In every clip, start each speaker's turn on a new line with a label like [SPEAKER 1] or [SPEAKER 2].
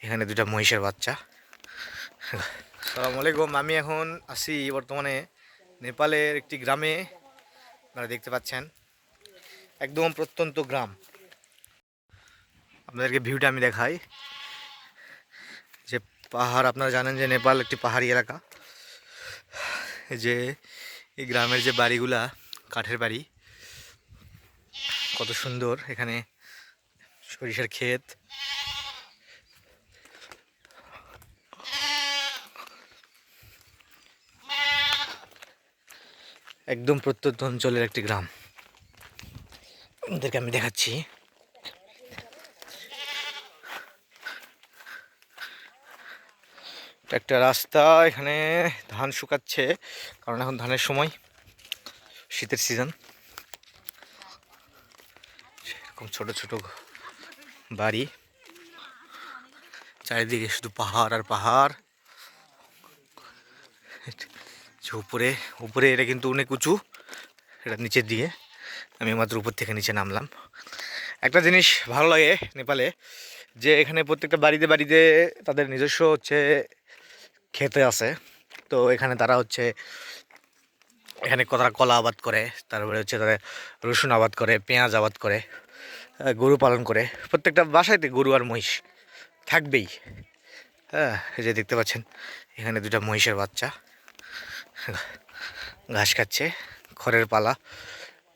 [SPEAKER 1] এখানে দুটা মহিষের বাচ্চা। আসসালামু আলাইকুম। আমি এখন আছি বর্তমানে নেপালের একটি গ্রামে। আপনারা দেখতে পাচ্ছেন একদম প্রত্যন্ত গ্রাম। আপনাদেরকে ভিউটা আমি দেখাই। যে পাহাড়, আপনারা জানেন যে নেপাল একটি পাহাড়ি এলাকা। যে এই গ্রামের যে বাড়িগুলা কাঠের বাড়ি, কত সুন্দর। এখানে সরিষার ক্ষেত, একদম প্রত্যন্ত অঞ্চলের একটি গ্রাম। আপনাদেরকে আমি দেখাচ্ছি। একটা রাস্তা, এখানে ধান শুকাচ্ছে কারণ এখন ধানের সময়, শীতের সিজন। এরকম ছোট ছোট বাড়ি, চারিদিকে শুধু পাহাড় আর পাহাড়। উপরে উপরে এটা কিন্তু অনেক উঁচু, এটা নিচের দিকে। আমি মাত্র উপর থেকে নিচে নামলাম। একটা জিনিস ভালো লাগে নেপালে, যে এখানে প্রত্যেকটা বাড়িতে বাড়িতে তাদের নিজস্ব হচ্ছে খেতে আছে। তো এখানে তারা হচ্ছে এখানে তারা কলা আবাদ করে, তারপরে হচ্ছে তারা রসুন আবাদ করে, পেঁয়াজ আবাদ করে, গরু পালন করে। প্রত্যেকটা বাসাইতে গরু আর মহিষ থাকবেই। হ্যাঁ, এই যে দেখতে পাচ্ছেন এখানে দুটা মহিষের বাচ্চা ঘাস খাচ্ছে, খড়ের পালা।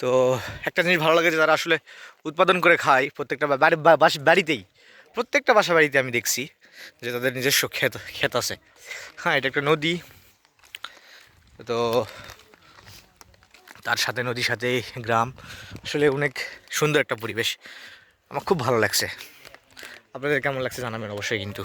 [SPEAKER 1] তো একটা জিনিস ভালো লাগে যে তারা আসলে উৎপাদন করে খায় প্রত্যেকটা বাড়িতেই। প্রত্যেকটা বাসা বাড়িতে আমি দেখছি যে তাদের নিজস্ব ক্ষেত ক্ষেত আছে। হ্যাঁ, এটা একটা নদী। তো তার সাথে নদীর সাথে গ্রাম, আসলে অনেক সুন্দর একটা পরিবেশ। আমার খুব ভালো লাগছে। আপনাদের কেমন লাগছে জানাবেন অবশ্যই কিন্তু।